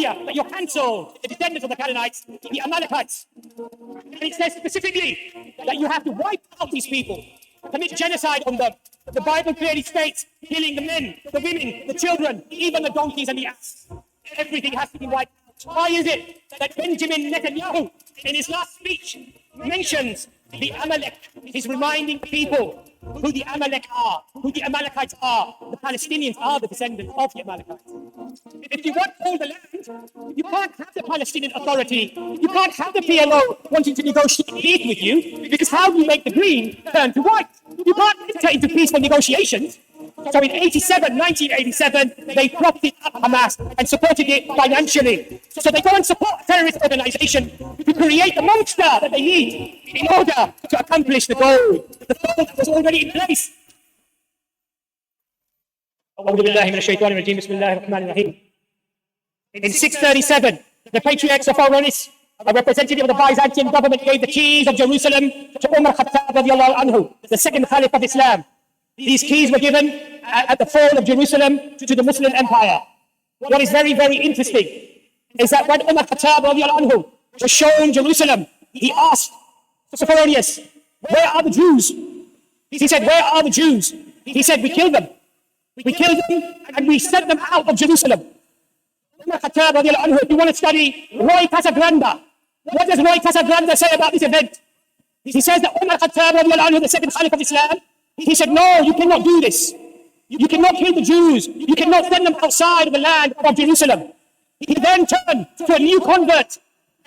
Arabia, that you're cancelled, the descendants of the Canaanites, the Amalekites. And it says specifically that you have to wipe out these people, commit genocide on them. The Bible clearly states, killing the men, the women, the children, even the donkeys and the asses. Everything has to be wiped out. Why is it that Benjamin Netanyahu, in his last speech, mentions the Amalek? He's reminding people who the Amalek are, who the Amalekites are. The Palestinians are the descendants of the Amalekites. If you want all the land, you can't have the Palestinian Authority. You can't have the PLO wanting to negotiate peace with you, because how do you make the green turn to white? You can't enter into peaceful negotiations. So in 1987, they propped up Hamas and supported it financially. So they go and support a terrorist organization to create the monster that they need in order to accomplish the goal. The goal that was already in place. In 637, the patriarchs of Oronis, a representative of the Byzantine government, gave the keys of Jerusalem to Umar Khattab radiallahu anhu, the second Caliph of Islam. These keys were given at the fall of Jerusalem to the Muslim Empire. What is very, very interesting is that when Umar Khattab radiallahu anhu was shown Jerusalem, he asked Sophonius, where are the Jews? He said, where are the Jews? He said, we killed them. We killed them and we sent them out of Jerusalem. Umar Khattab radiallahu anhu, if you want to study Roy Casagrande, what does Roy Casagrande say about this event? He says that Umar Khattab radiallahu anhu, the second Caliph of Islam, he said, no, you cannot do this. You cannot kill the Jews. You cannot send them outside of the land of Jerusalem. He then turned to a new convert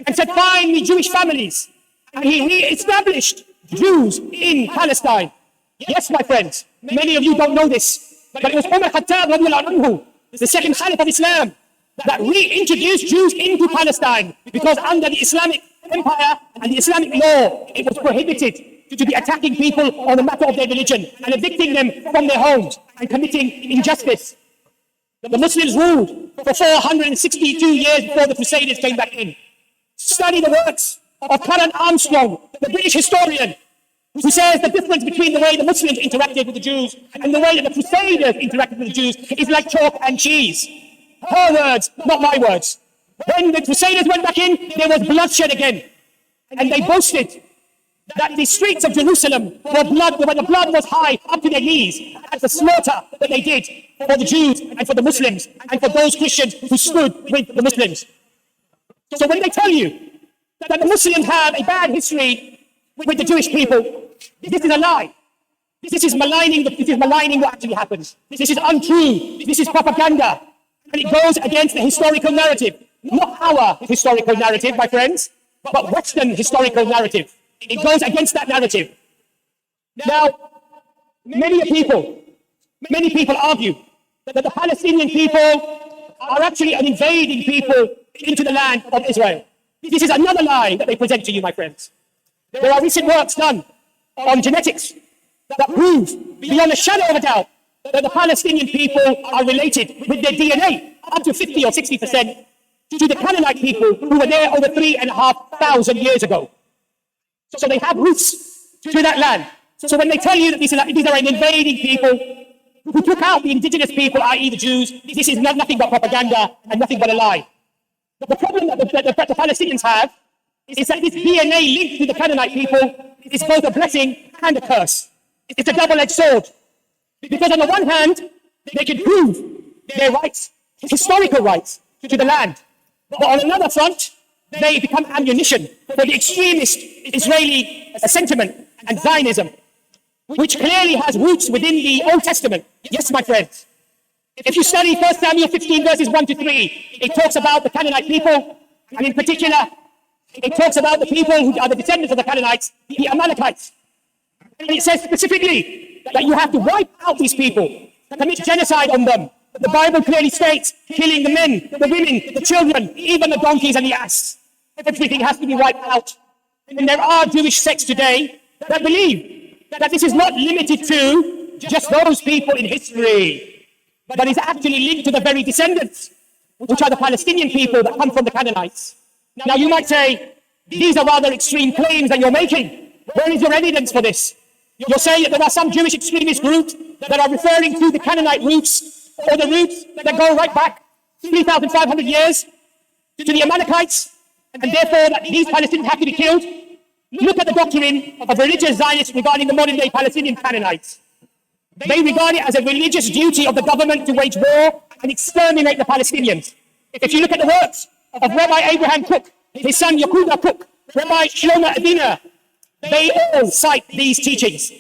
and said, find me Jewish families. And he established Jews in Palestine. Yes, my friends, many of you don't know this, but it was Umar Khattab radiallahu anhu, the second Caliph of Islam, that reintroduced Jews into Palestine, because under the Islamic Empire and the Islamic law, it was prohibited to be attacking people on the matter of their religion and evicting them from their homes and committing injustice. The Muslims ruled for 462 years before the Crusaders came back in. Study the works of Karen Armstrong, the British historian, who says the difference between the way the Muslims interacted with the Jews and the way that the Crusaders interacted with the Jews is like chalk and cheese. Her words, not my words. When the Crusaders went back in, there was bloodshed again. And they boasted that the streets of Jerusalem were blood, when the blood was high up to their knees, at the slaughter that they did for the Jews and for the Muslims and for those Christians who stood with the Muslims. So when they tell you that the Muslims have a bad history with the Jewish people, this is a lie. This is maligning what actually happens. This is untrue. This is propaganda. And it goes against the historical narrative. Not our historical narrative, my friends, but Western historical narrative. It goes against that narrative. Now, many people argue that the Palestinian people are actually an invading people into the land of Israel. This is another lie that they present to you, my friends. There are recent works done on genetics that prove beyond a shadow of a doubt that the Palestinian people are related with their DNA up to 50 or 60% to the Canaanite people who were there over 3,500 years ago. So they have roots to that land. So when they tell you that these are an invading people who took out the indigenous people, i.e. the Jews, this is nothing but propaganda and nothing but a lie. The problem that the Palestinians have is that this DNA linked to the Canaanite people is both a blessing and a curse. It's a double-edged sword. Because on the one hand, they can prove their rights, historical rights, to the land. But on another front, they become ammunition for the extremist Israeli sentiment and Zionism, which clearly has roots within the Old Testament. Yes, my friends. If you study 1 Samuel 15 verses 1 to 3, it talks about the Canaanite people, and in particular, it talks about the people who are the descendants of the Canaanites, the Amalekites. And it says specifically that you have to wipe out these people, commit genocide on them. The Bible clearly states, killing the men, the women, the children, even the donkeys and the ass. Everything has to be wiped out. And there are Jewish sects today that believe that this is not limited to just those people in history, but is actually linked to the very descendants, which are the Palestinian people that come from the Canaanites. Now you might say, these are rather extreme claims that you're making. Where is your evidence for this? You're saying that there are some Jewish extremist groups that are referring to the Canaanite roots, or the roots that go right back 3,500 years. to the Amalekites, and therefore that these Palestinians have to be killed. Look at the doctrine of religious Zionists regarding the modern-day Palestinian Canaanites. They regard it as a religious duty of the government to wage war and exterminate the Palestinians. If you look at the works of Rabbi Abraham Cook, his son Yehuda Cook, Rabbi Shlomo Aviner, they all cite these teachings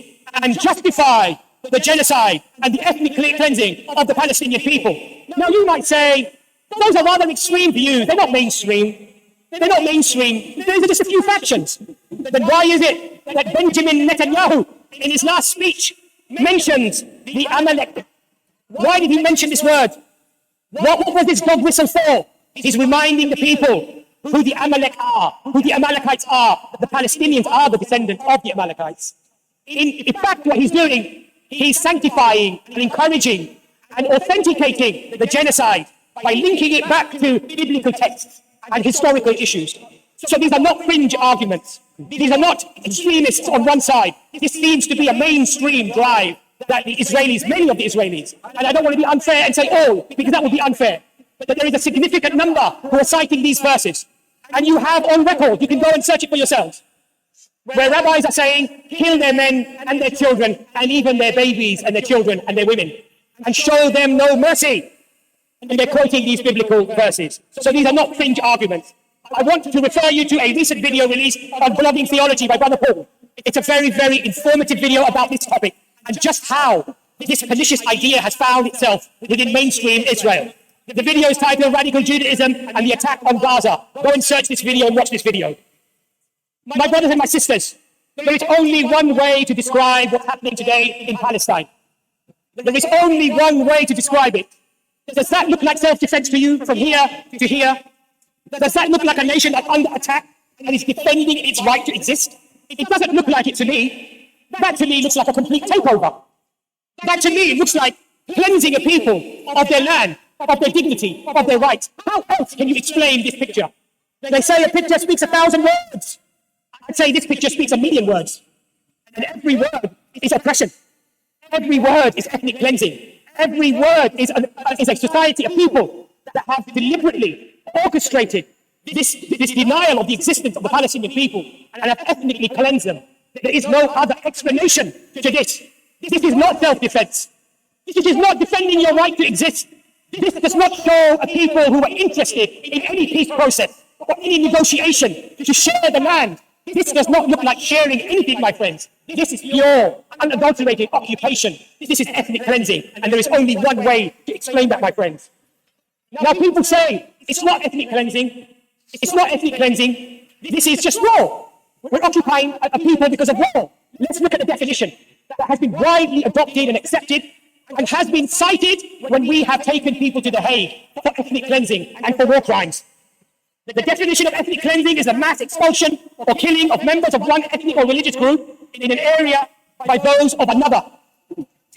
and justify the genocide and the ethnic cleansing of the Palestinian people. Now you might say, those are rather extreme views. They're not mainstream. They're not mainstream. Those are just a few factions. Then why is it that Benjamin Netanyahu, in his last speech, mentions the Amalek? Why did he mention this word? What was this dog whistle for? He's reminding the people who the Amalek are, who the Amalekites are, that the Palestinians are the descendants of the Amalekites. In fact, what he's doing, he's sanctifying and encouraging and authenticating the genocide by linking it back to biblical texts and historical issues. So these are not fringe arguments. These are not extremists on one side. This seems to be a mainstream drive that the Israelis, many of the Israelis, and I don't want to be unfair and say all, because that would be unfair, but there is a significant number who are citing these verses. And you have on record, you can go and search it for yourselves, where rabbis are saying, kill their men and their children, and even their babies and their children and their women, and show them no mercy. And they're quoting these biblical verses. So these are not fringe arguments. I want to refer you to a recent video released on blogging theology by Brother Paul. It's a very, very informative video about this topic and just how this pernicious idea has found itself within mainstream Israel. The video is titled Radical Judaism and the Attack on Gaza. Go and search this video and watch this video. My brothers and my sisters, there is only one way to describe what's happening today in Palestine. There is only one way to describe it. Does that look like self-defense to you from here to here? Does that look like a nation that's under attack and is defending its right to exist? It doesn't look like it to me. That to me looks like a complete takeover. That to me looks like cleansing a people of their land, of their dignity, of their rights. How else can you explain this picture? They say a picture speaks 1,000 words. I'd say this picture speaks 1,000,000 words. And every word is oppression. Every word is ethnic cleansing. Every word is a society of people that have deliberately orchestrated this denial of the existence of the Palestinian people and have ethnically cleansed them. There is no other explanation to this. This is not self-defense. This is not defending your right to exist. This does not show a people who are interested in any peace process or any negotiation to share the land. This does not look like sharing anything, my friends. This is pure, unadulterated occupation. This is ethnic cleansing, and there is only one way to explain that, my friends. Now, people say, it's not ethnic cleansing. It's not ethnic cleansing. This is just war. We're occupying a people because of war. Let's look at the definition that has been widely adopted and accepted and has been cited when we have taken people to The Hague for ethnic cleansing and for war crimes. The definition of ethnic cleansing is the mass expulsion or killing of members of one ethnic or religious group in an area by those of another.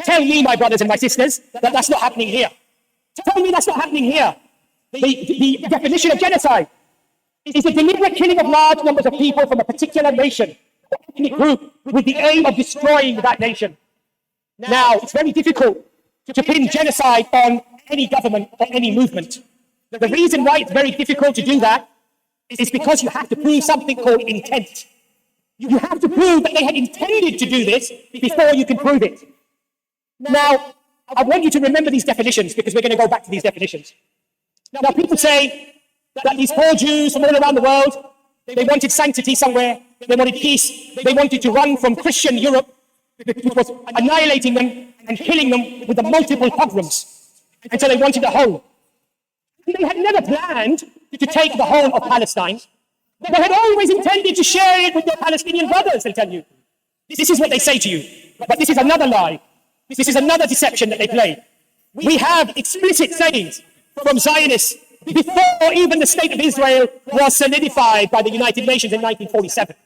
Tell me, my brothers and my sisters, that that's not happening here. Tell me that's not happening here. The definition of genocide is the deliberate killing of large numbers of people from a particular nation or ethnic group with the aim of destroying that nation. Now, it's very difficult to pin genocide on any government or any movement. The reason why it's very difficult to do that is because you have to prove something called intent. You have to prove that they had intended to do this before you can prove it. Now, I want you to remember these definitions because we're going to go back to these definitions. Now, people say that these poor Jews from all around the world, they wanted sanctity somewhere, they wanted peace, they wanted to run from Christian Europe, which was annihilating them and killing them with the multiple pogroms. And so they wanted a home. They had never planned to take the whole of Palestine. They had always intended to share it with their Palestinian brothers, they tell you. This is what they say to you. But this is another lie. This is another deception that they play. We have explicit sayings from Zionists before even the state of Israel was solidified by the United Nations in 1947.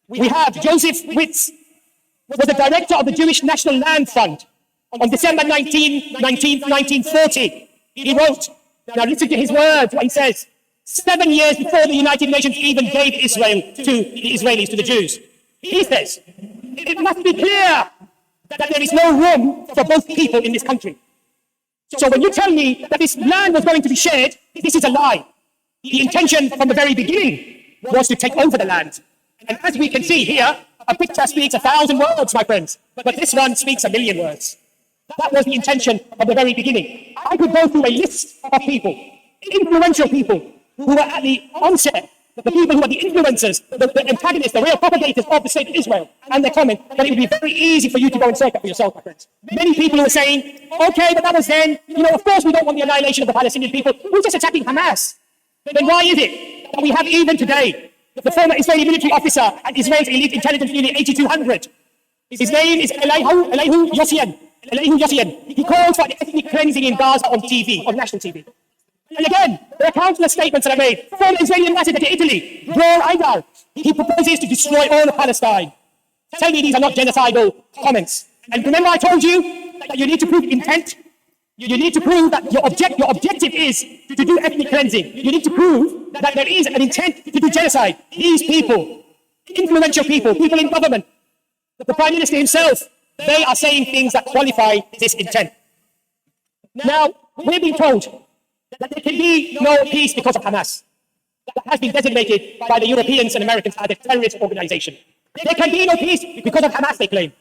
We have Joseph Witz, was the director of the Jewish National Land Fund. On December 19th, 1940, he wrote, now listen to his words, what he says. 7 years before the United Nations even gave Israel to the Israelis, to the Jews. He says, it must be clear that there is no room for both people in this country. So when you tell me that this land was going to be shared, this is a lie. The intention from the very beginning was to take over the land. And as we can see here, a picture speaks 1,000 words, my friends, but this one speaks 1,000,000 words. That was the intention from the very beginning. I could go through a list of people, influential people, who were at the onset, the people who are the influencers, the antagonists, the real propagators of the state of Israel, and their comment that it would be very easy for you to go and check that for yourself, my friends. Many people who were saying, okay, but that was then, of course we don't want the annihilation of the Palestinian people, we're just attacking Hamas. Then why is it that we have even today the former Israeli military officer at Israel's elite intelligence unit 8200? His name is Elihu Yossian. He calls for ethnic cleansing in Gaza on TV, on national TV. And again, there are countless statements that are made. Former Israeli ambassador to Italy, Dror Aydar, he proposes to destroy all of Palestine. Tell me these are not genocidal comments. And remember I told you that you need to prove intent. You need to prove that your objective is to do ethnic cleansing. You need to prove that there is an intent to do genocide. These people, influential people, people in government, the Prime Minister himself, they are saying things that qualify this intent. Now, we're being told that there can be no peace because of Hamas. That has been designated by the Europeans and Americans as a terrorist organization. There can be no peace because of Hamas, they claim.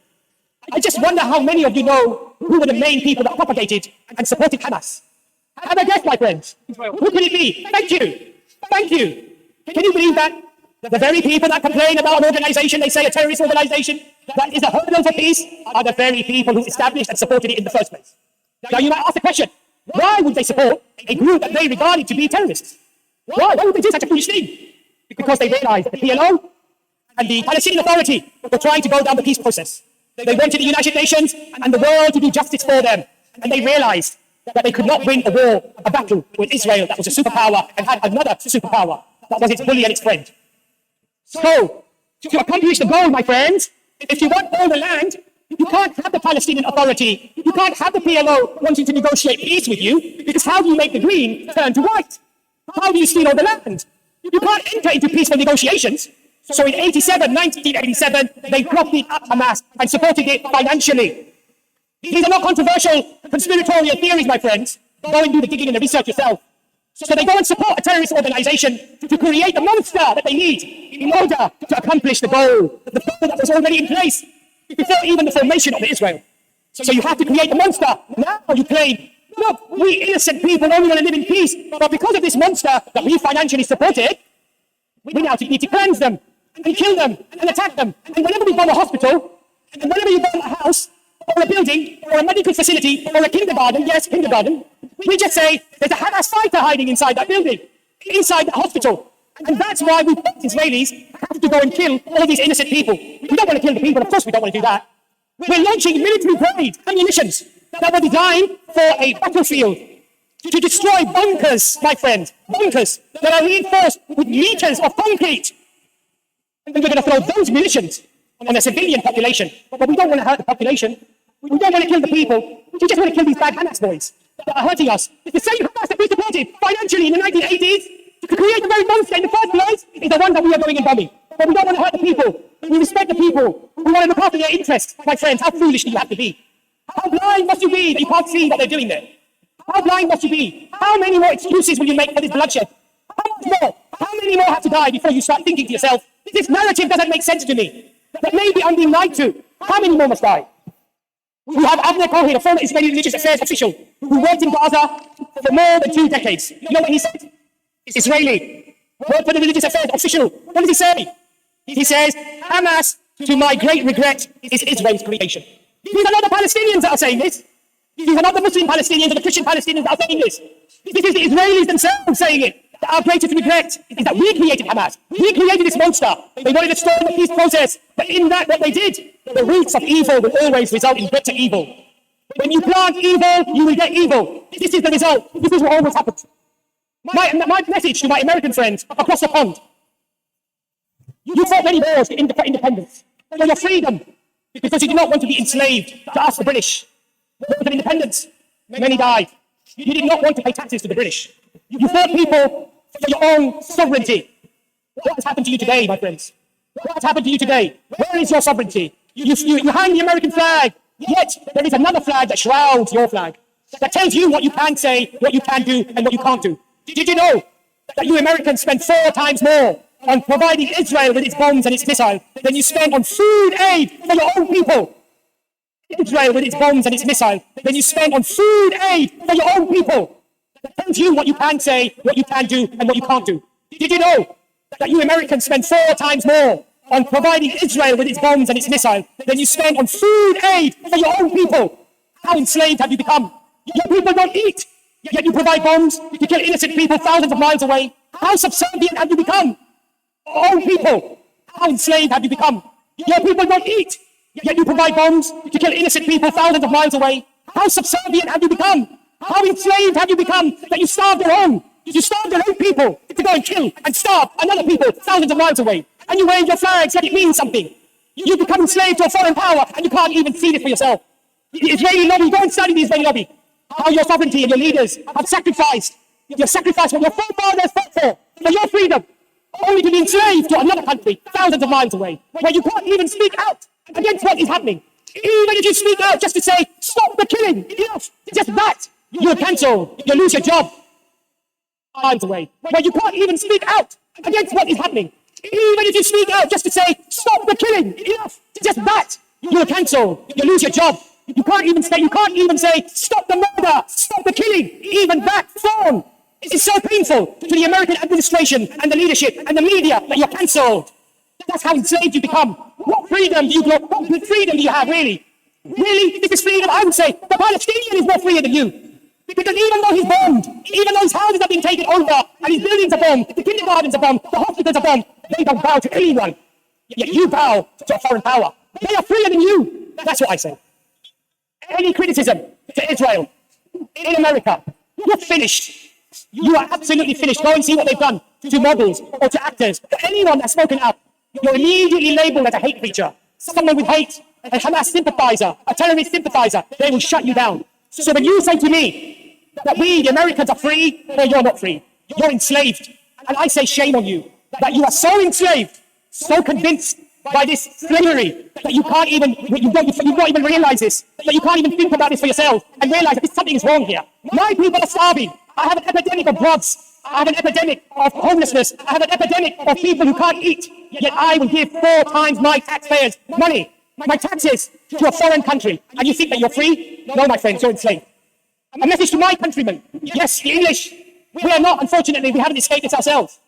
I just wonder how many of you know who were the main people that propagated and supported Hamas. Have a guess, my friends. Who could it be? Thank you. Thank you. Can you believe that? The very people that complain about an organization, they say a terrorist organization, that is a hurdle for peace, are the very people who established and supported it in the first place. Now you might ask the question, why would they support a group that they regarded to be terrorists? Why would they do such a foolish thing? Because they realized that the PLO and the Palestinian Authority were trying to go down the peace process. They went to the United Nations and the world to do justice for them. And they realized that they could not win a war, a battle with Israel that was a superpower and had another superpower that was its bully and its friend. So, to accomplish the goal, my friends, if you want all the land, you can't have the Palestinian Authority, you can't have the PLO wanting to negotiate peace with you, because how do you make the green turn to white? How do you steal all the land? You can't enter into peaceful negotiations. So in 1987, they propped up Hamas and supported it financially. These are not controversial conspiratorial theories, my friends. Go and do the digging and the research yourself. So they go and support a terrorist organization to create the monster that they need in order to accomplish the goal that was already in place before even the formation of Israel. So you have to create the monster. Now you claim, look, we innocent people only want to live in peace, but because of this monster that we financially supported, we now need to cleanse them and kill them and attack them. And whenever we bomb a hospital, and whenever you bomb a house, or a building, or a medical facility, or a kindergarten, yes, kindergarten, we just say, there's a Hamas fighter hiding inside that building, inside the hospital. And that's why we Israelis have to go and kill all these innocent people. We don't want to kill the people, of course we don't want to do that. We're launching military-grade ammunitions that were designed for a battlefield to destroy bunkers, my friend, bunkers that are reinforced with meters of concrete. And we're going to throw those munitions on a civilian population. But we don't want to hurt the population. We don't want to kill the people. We just want to kill these bad Hamas boys that are hurting us. The same Hamas that we supported financially in the 1980s to create the very monster in the first place is the one that we are going and bombing. But we don't want to hurt the people. We respect the people. We want to look after their interests. My friends, how foolish do you have to be? How blind must you be that you can't see what they're doing there? How blind must you be? How many more excuses will you make for this bloodshed? How much more? How many more have to die before you start thinking to yourself, this narrative doesn't make sense to me? That maybe I'm being lied to. How many more must die? We have Avner Cohen, a former Israeli religious affairs official, who worked in Gaza for more than 2 decades. You know what he said? It's Israeli. Worked for the religious affairs official. What does he say? He says, Hamas, to my great regret, is Israel's creation. These are not the Palestinians that are saying this. These are not the Muslim Palestinians or the Christian Palestinians that are saying this. This is the Israelis themselves saying it. Our greatest regret is that we created Hamas. We created this monster. They wanted to stall the peace process. But in that, what they did, the roots of evil will always result in greater evil. When you plant evil, you will get evil. This is the result. This is what always happens. My message to my American friends across the pond. You fought many wars for independence, for your freedom, because you did not want to be enslaved to us, the British. Wars of independence, many died. You did not want to pay taxes to the British. You fought people for your own sovereignty. What has happened to you today, my friends? What has happened to you today? Where is your sovereignty? You hang the American flag, yet there is another flag that shrouds your flag, that tells you what you can say, what you can do, and what you can't do. Did you know that you Americans spend 4 times more on providing Israel with its bombs and its missiles than you spend on food aid for your own people. Israel with its bombs and its missiles than you spend on food aid for your own people. That tells you what you can say, what you can do, and what you can't do. Did you know that you Americans spend 4 times more on providing Israel with its bombs and its missiles than you spend on food aid for your own people? How enslaved have you become? Your people don't eat, yet you provide bombs to kill innocent people thousands of miles away. How subservient have you become? Own people, how enslaved have you become? Your people don't eat, yet you provide bombs to kill innocent people thousands of miles away. How subservient have you become? How enslaved have you become that you starve their own? You starve their own people to go and kill and starve another people thousands of miles away. And you wave your flags like it means something. You become enslaved to a foreign power and you can't even see it for yourself. The Israeli lobby, go and study the Israeli lobby. How your sovereignty and your leaders have sacrificed. You sacrificed what your forefathers fought for your freedom, only to be enslaved to another country thousands of miles away, where you can't even speak out against what is happening. Even if you speak out just to say, stop the killing, enough, just that, you're cancelled, you lose your job. Miles away, where you can't even speak out against what is happening. Even if you speak out just to say, stop the killing, enough, just that, you're cancelled, you lose your job. You can't even say, stop the murder, stop the killing. Even that form is so painful to the American administration and the leadership and the media that you're cancelled. That's how enslaved you become. What freedom do you have, really? Really? This is freedom? I would say the Palestinian is more freer than you. Because even though he's bombed, even though his houses are being taken over, and his buildings are bombed, the kindergartens are bombed, the hospitals are bombed, they don't bow to anyone. Yet you bow to a foreign power. They are freer than you. That's what I say. Any criticism to Israel in America, you're finished. You are absolutely finished. Go and see what they've done to models or to actors, to anyone that's spoken up. You're immediately labeled as a hate preacher, someone with hate, a Hamas sympathizer, a terrorist sympathizer. They will shut you down. So when you say to me that we, the Americans, are free, no, you're not free. You're enslaved. And I say shame on you, that you are so enslaved, so convinced by this slavery that you can't even, you don't even realize this, that you can't even think about this for yourself and realize that something is wrong here. My people are starving. I have an epidemic of drugs. I have an epidemic of homelessness. I have an epidemic of people who can't eat. Yet I will give 4 times my taxpayers' money, my taxes, to a foreign country. And you think that you're free? No, my friends, you're enslaved. A message to my countrymen. Yes, the English. We are not, unfortunately, we haven't escaped this ourselves.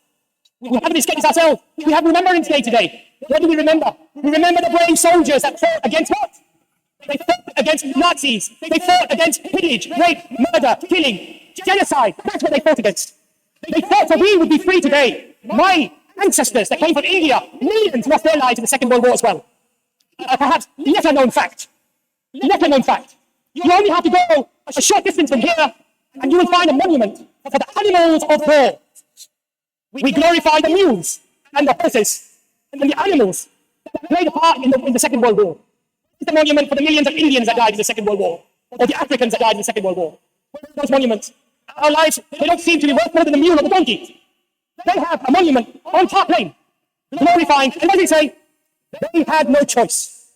We haven't escaped this ourselves. We have Remembrance Day today. What do we remember? We remember the brave soldiers that fought against what? They fought against Nazis. They fought against pillage, rape, murder, killing, genocide. That's what they fought against. They fought so we would be free today. My ancestors that came from India, millions lost their lives in the Second World War as well. Perhaps lesser known fact. Lesser known fact. You only have to go a short distance from here and you will find a monument for the animals of war. We glorify the mules and the horses and the animals that played a part in the Second World War. It's the monument for the millions of Indians that died in the Second World War, or the Africans that died in the Second World War. Where are those monuments? Our lives, they don't seem to be worth more than the mule or the donkey. They have a monument on Park Lane, glorifying, and what does it say? They had no choice.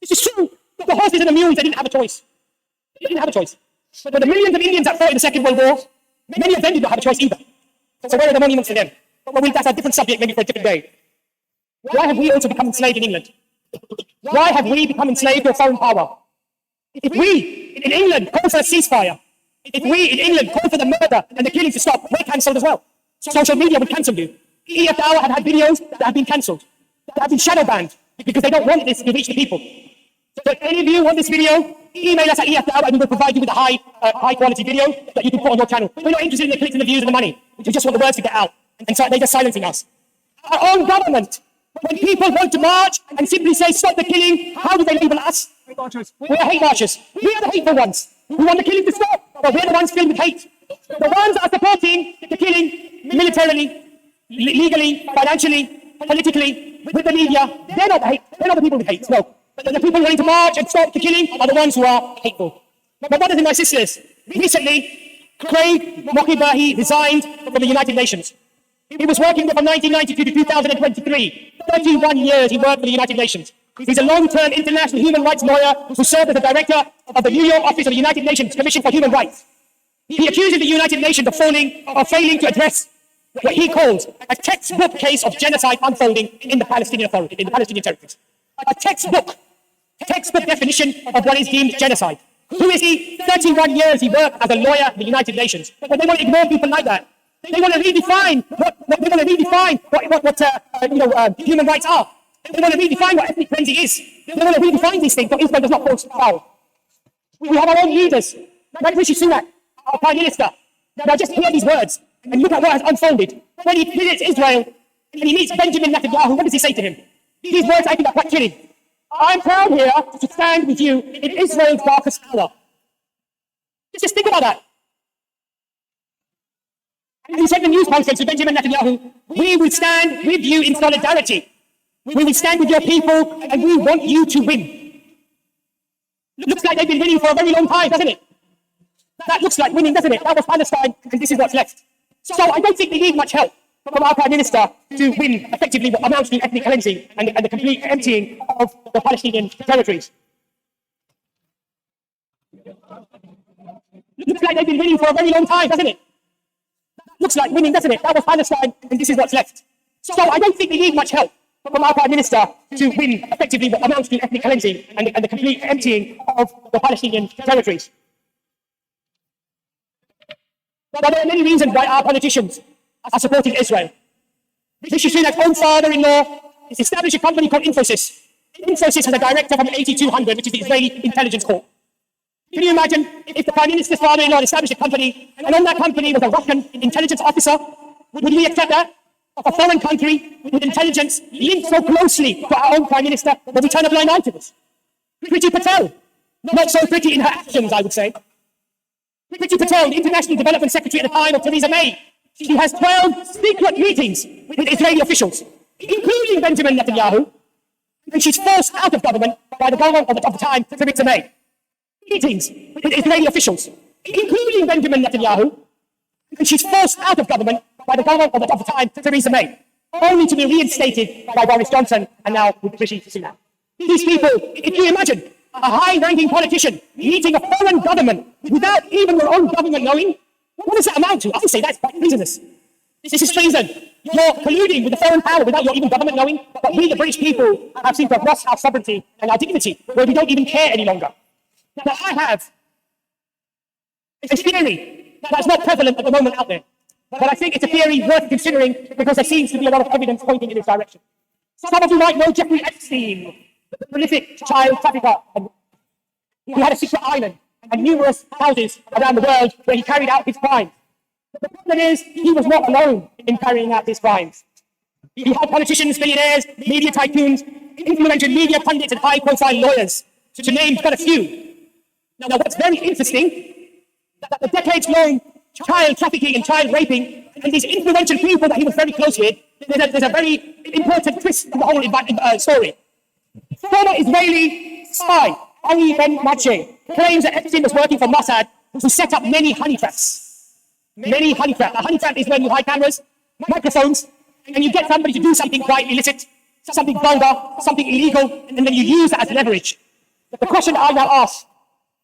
This is true. The horses and the mules, they didn't have a choice. They didn't have a choice. But the millions of Indians that fought in the Second World War, many of them did not have a choice either. So where are the monuments to them? Well, that's a different subject, maybe for a different day. Why have we also become enslaved in England? Why have we become enslaved to a foreign power? If we in England call for a ceasefire, if we in England call for the murder and the killing to stop, we're cancelled as well. Social media would cancel you. EF Tower have had videos that have been cancelled, that have been shadow banned, because they don't want this to reach the people. So if any of you want this video, email us at EF Tower and we will provide you with a high quality video that you can put on your channel. We're not interested in the clicks and the views and the money. We just want the words to get out. And so they're just silencing us. Our own government, when people want to march and simply say, stop the killing, how do they label us? Hate marchers. We're hate marchers. We are the hateful ones. We want the killing to stop, but we're the ones filled with hate. The ones that are supporting the killing militarily, legally, financially, politically, with the media, they're not the hate. They're not the people with hate. No. But the people willing to march and stop the killing are the ones who are hateful. My brothers and my sisters, recently, Craig Mokibahi resigned from the United Nations. He was working there from 1992 to 2023. 31 years he worked for the United Nations. He's a long-term international human rights lawyer who served as the director of the New York office of the United Nations Commission for Human Rights. He accuses the United Nations of failing to address what he calls a textbook case of genocide unfolding in the Palestinian Authority, in the Palestinian territories. A textbook definition of what is deemed genocide. Who is he? 31 years he worked as a lawyer in the United Nations. But they want to ignore people like that. They want to redefine what human rights are. They want to redefine what ethnic cleansing is. They want to redefine these things, but Israel does not fall foul. We have our own leaders, like Rishi Sunak, our Prime Minister. Now just hear these words and look at what has unfolded. When he visits Israel and he meets Benjamin Netanyahu, what does he say to him? These words I think are quite chilling. I'm proud here to stand with you in Israel's darkest hour. Just think about that. And he said in the news conference with Benjamin Netanyahu, we will stand with you in solidarity. We will stand with your people and we want you to win. Looks like they've been winning for a very long time, doesn't it? That looks like winning, doesn't it? That was Palestine, and this is what's left. So I don't think they need much help from our Prime Minister to win effectively what amounts to ethnic cleansing and the complete emptying of the Palestinian territories. Looks like they've been winning for a very long time, doesn't it? Looks like winning, doesn't it? That was Palestine, and this is what's left. So I don't think they need much help from our Prime Minister to win effectively what amounts to ethnic cleansing and the complete emptying of the Palestinian territories. But there are many reasons why our politicians are supporting Israel. Rishi Sunak's own father-in-law has established a company called Infosys. Infosys has a director from 8200, which is the Israeli intelligence corps. Can you imagine if the Prime Minister's father-in-law established a company, and on that company was a Russian intelligence officer? Would we accept that? Of a foreign country with intelligence linked so closely to our own Prime Minister that we turn a blind eye to this? Priti Patel, not so pretty in her actions, I would say. Priti Patel, the International Development Secretary at the time of Theresa May, she has 12 secret meetings with Israeli officials, including Benjamin Netanyahu, and she's forced out of government by the government of the time, Theresa May. Meetings with Israeli officials, including Benjamin Netanyahu, and she's forced out of government by the government of the time, Theresa May, only to be reinstated by Boris Johnson and now with Rishi Sunak. These people, if you imagine a high-ranking politician meeting a foreign government without even your own government knowing, what does that amount to? I would say that's quite treasonous. This is treason. You're colluding with a foreign power without your even government knowing. But we, the British people, have seemed to have lost our sovereignty and our dignity, where we don't even care any longer. Now, I have a theory that's not prevalent at the moment out there, but I think it's a theory worth considering because there seems to be a lot of evidence pointing in this direction. Some of you might know Jeffrey Epstein, the prolific child trafficker. He had a secret island and numerous houses around the world where he carried out his crimes. But the problem is, he was not alone in carrying out his crimes. He had politicians, billionaires, media tycoons, influential media pundits, and high-profile lawyers, to name but a few. Now, what's very interesting, that the decades-long child trafficking and child raping, and these influential people that he was very close with, there's a very important twist in the whole story. Former Israeli spy, Ali Ben-Mache, claims that Epstein was working for Mossad to set up many honey traps. Many honey traps. A honey trap is when you hide cameras, microphones, and you get somebody to do something quite illicit, something vulgar, something illegal, and then you use that as leverage. But the question I now ask,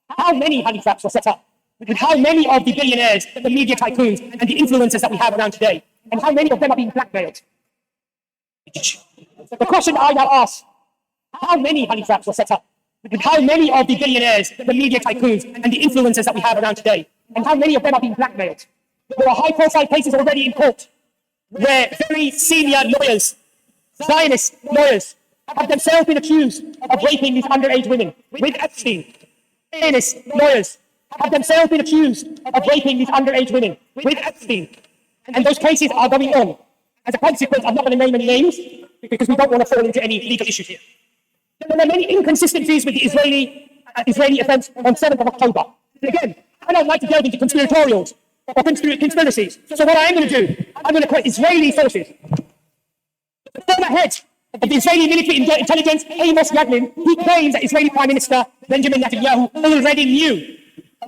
how many honey traps were set up? With how many of the billionaires, the media tycoons, and the influencers that we have around today? And how many of them are being blackmailed? The question I now ask, how many honey traps were set up? With how many of the billionaires, the media tycoons, and the influencers that we have around today? And how many of them are being blackmailed? There are high-profile cases already in court where very senior lawyers, Zionist lawyers, have themselves been accused of raping these underage women with Epstein. Zionist lawyers have themselves been accused of raping these underage women with Epstein. And those cases are going on. As a consequence, I'm not going to name any names because we don't want to fall into any legal issues here. There are many inconsistencies with the Israeli offense on 7th of October. And again, I don't like to delve into conspiratorials or conspiracies. So what I am going to do, I'm going to quote Israeli sources. The former head of the Israeli military intelligence, Amos Yaglin, he claims that Israeli Prime Minister Benjamin Netanyahu already knew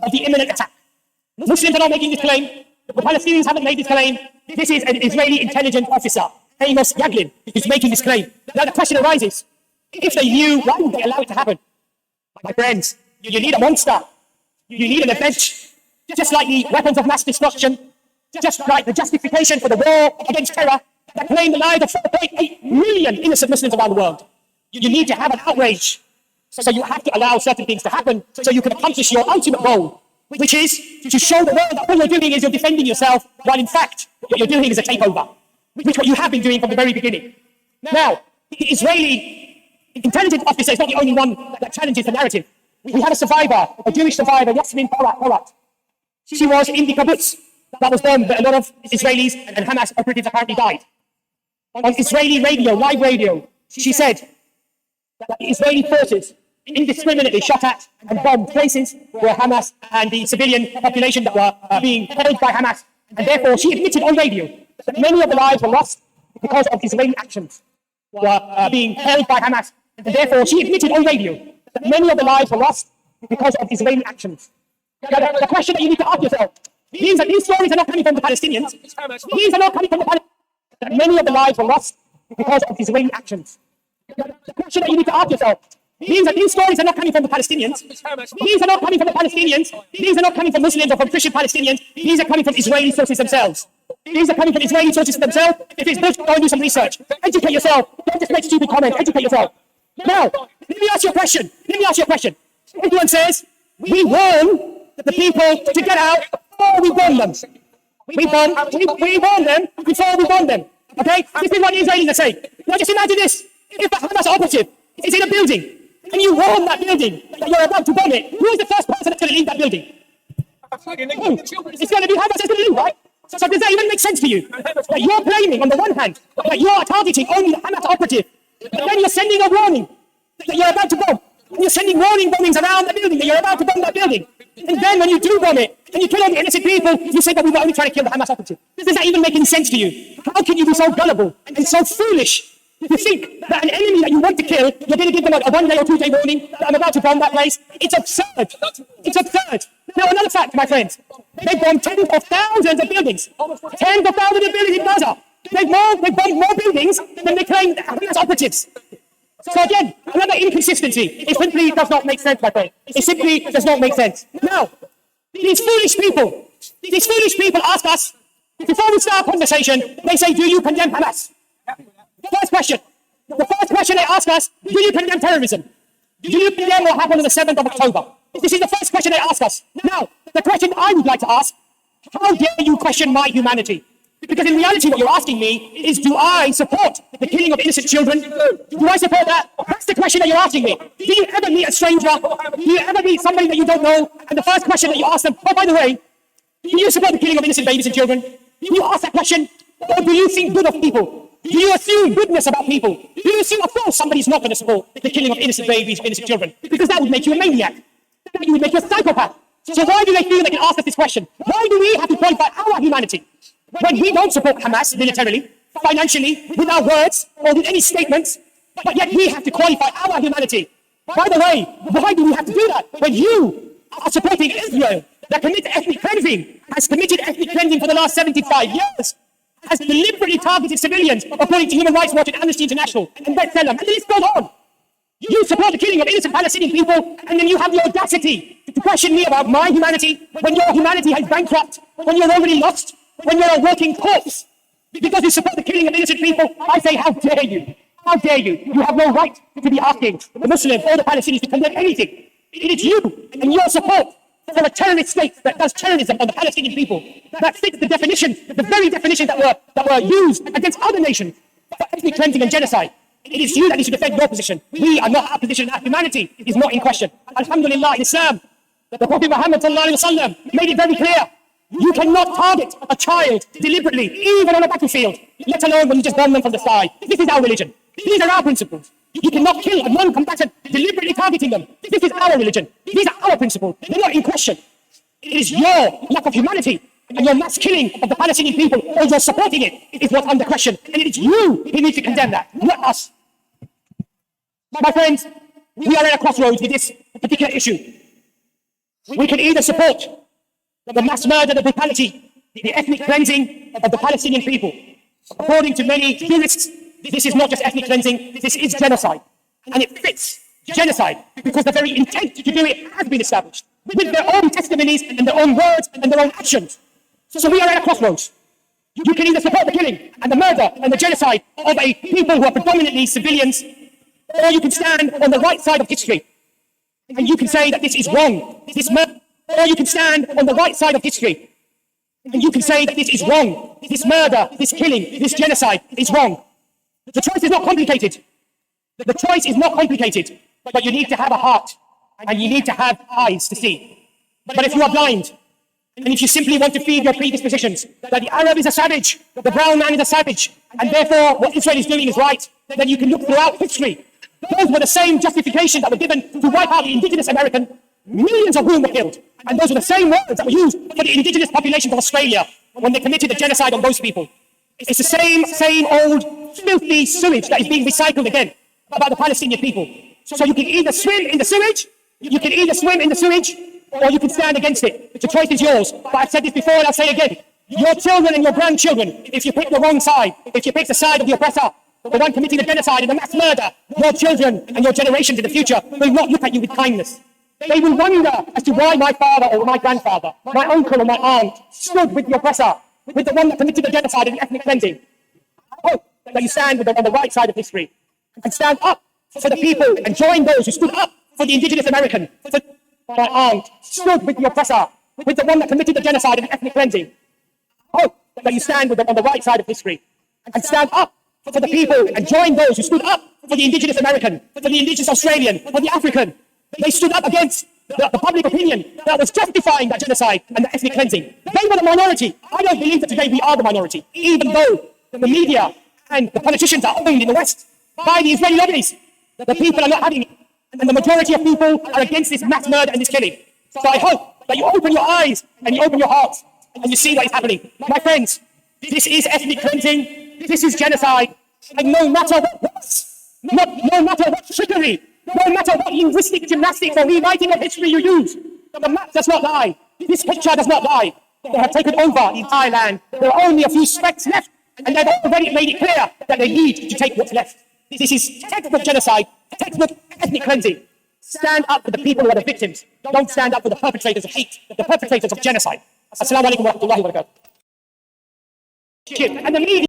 of the imminent attack. Muslims are not making this claim. The Palestinians haven't made this claim. This is an Israeli intelligence officer, Amos Yaglin, who's making this claim. Now the question arises, if they knew, why would they allow it to happen? My friends, you need a monster. You need an event. Just like the weapons of mass destruction, just like the justification for the war against terror that claimed the lives of 4.8 million innocent Muslims around the world. You need to have an outrage. So you have to allow certain things to happen so you can accomplish your ultimate goal, which is to show the world that all you're doing is you're defending yourself, while in fact what you're doing is a takeover, which what you have been doing from the very beginning. Now, the Israeli intelligence officer is not the only one that challenges the narrative. We had a survivor, a Jewish survivor, Yasmin Porat. She was in the kibbutz that was bombed, but a lot of Israelis and Hamas operatives apparently died. On Israeli radio, live radio, she said that the Israeli forces indiscriminately shot at and bombed places where Hamas and the civilian population that were being held by Hamas. And therefore, she admitted on radio that many of the lives were lost because of Israeli actions were being held by Hamas. And therefore, she admitted on radio that many of the lives were lost because of Israeli actions. The question that you need to ask yourself means that these stories are not coming from the Palestinians. These are not coming from the Palestinians. That many of the lives were lost because of Israeli actions. The question that you need to ask yourself means that these stories are not coming from the Palestinians. These are not coming from the Palestinians. These are not coming from Muslims or from Christian Palestinians. These are coming from Israeli sources themselves. These are coming from Israeli sources themselves. If it's bullshit, go and do some research. Educate yourself. Don't just make stupid comments. Educate yourself. Now, let me ask you a question. Everyone says, we warn the people to get out before we warn them. We warn them before we warn them. Okay? This is what the Israelis are saying. Now just imagine this. If a Hamas operative is in a building and you warn that building that you're about to bomb it, who is the first person that's going to leave that building? It's going to be Hamas that's going to leave, right? So does that even make sense to you? That you're claiming, on the one hand, that you are targeting only the Hamas operative, but then you're sending a warning that you're about to bomb. And you're sending warning bombings around the building that you're about to bomb that building. And then when you do bomb it, and you kill all the innocent people, you say that we were only trying to kill the Hamas operative. Does that even make any sense to you? How can you be so gullible and so foolish to think that an enemy that you want to kill, you're going to give them a 1 day or 2 day warning that I'm about to bomb that place? It's absurd. It's absurd. Now, another fact, my friends. They bombed tens of thousands of buildings. Tens of thousands of buildings in Gaza. They bombed more buildings than they claimed Hamas operatives. So again, another inconsistency. It simply does not make sense, my friend. It simply does not make sense. Now, these foolish people ask us, before we start a conversation, they say, do you condemn Hamas? The first question they ask us, do you condemn terrorism? Do you condemn what happened on the 7th of October? This is the first question they ask us. Now, the question I would like to ask, how dare you question my humanity? Because in reality, what you're asking me is, do I support the killing of innocent children? Do I support that? That's the question that you're asking me. Do you ever meet a stranger? Do you ever meet somebody that you don't know? And the first question that you ask them, oh, by the way, do you support the killing of innocent babies and children? Do you ask that question? Or do you think good of people? Do you assume goodness about people? Do you assume, of course, somebody's not going to support the killing of innocent babies and innocent children? Because that would make you a maniac. That would make you a psychopath. So why do they feel they can ask us this question? Why do we have to qualify our humanity? When we don't support Hamas militarily, financially, with our words, or with any statements, but yet we have to qualify our humanity. By the way, why do we have to do that? When you are supporting Israel that commits ethnic cleansing, has committed ethnic cleansing for the last 75 years, has deliberately targeted civilians, according to Human Rights Watch and Amnesty International, and Bethlehem, and the list goes on. You support the killing of innocent Palestinian people, and then you have the audacity to question me about my humanity, when your humanity has bankrupt, when you're already lost, when you're a walking corpse, because you support the killing of innocent people. I say, how dare you? How dare you? You have no right to be asking the Muslims or the Palestinians to condemn anything. It is you and your support for a terrorist state that does terrorism on the Palestinian people that fits the definition, the very definitions that were used against other nations for ethnic cleansing and genocide. It is you that needs to defend your position. We are not our position. Our humanity is not in question. Alhamdulillah, in Islam, the Prophet Muhammad made it very clear. You cannot target a child deliberately, even on a battlefield, let alone when you just bomb them from the sky. This is our religion. These are our principles. You cannot kill a non-combatant deliberately targeting them. This is our religion. These are our principles. They're not in question. It is your lack of humanity and your mass killing of the Palestinian people, or your supporting it, is what's under question. And it is you who need to condemn that, not us. My friends, we are at a crossroads with this particular issue. We can either support the mass murder, the brutality, the ethnic cleansing of the Palestinian people. According to many jurists, this is not just ethnic cleansing, this is genocide. And it fits genocide because the very intent to do it has been established with their own testimonies and their own words and their own actions. So we are at a crossroads. You can either support the killing and the murder and the genocide of a people who are predominantly civilians, or you can stand on the right side of history. And you can say that this is wrong. Or you can stand on the right side of history. And you can say that this is wrong. This murder, this killing, this genocide is wrong. The choice is not complicated. The choice is not complicated. But you need to have a heart. And you need to have eyes to see. But if you are blind, and if you simply want to feed your predispositions, that the Arab is a savage, the brown man is a savage, and therefore what Israel is doing is right, then you can look throughout history. Those were the same justifications that were given to wipe out the indigenous American, millions of whom were killed. And those were the same words that were used for the indigenous population of Australia when they committed the genocide on those people. It's the same old filthy sewage that is being recycled again about the Palestinian people. So you can either swim in the sewage, or you can stand against it. The choice is yours. But I've said this before and I'll say again. Your children and your grandchildren, if you pick the wrong side, if you pick the side of the oppressor, the one committing the genocide and the mass murder, your children and your generations in the future will not look at you with kindness. They will wonder as to why my father or my grandfather, my uncle or my aunt stood with the oppressor, with the one that committed the genocide and the ethnic cleansing. I hope that you stand on the right side of history and stand up for the people and join those who stood up for the indigenous American. My aunt stood with the oppressor, with the one that committed the genocide and the ethnic cleansing. I hope that you stand on the right side of history and stand up for the people and join those who stood up for the indigenous American, for the indigenous Australian, for the African. They stood up against the public opinion that was justifying that genocide and the ethnic cleansing. They were the minority. I don't believe that today we are the minority, even though the media and the politicians are owned in the West by the Israeli lobbies. The people are not having it, and the majority of people are against this mass murder and this killing. So I hope that you open your eyes and you open your hearts and you see what is happening. My friends, this is ethnic cleansing. This is genocide. And no matter no matter what trickery, no matter what linguistic gymnastics or rewriting of history you use, the map does not lie. This picture does not lie. They have taken over the entire land. There are only a few specks left, and they've already made it clear that they need to take what's left. This is textbook genocide, textbook ethnic cleansing. Stand up for the people who are the victims. Don't stand up for the perpetrators of hate, the perpetrators of genocide. Assalamu alaikum wa rahmatullahi wa barakatuh. And the media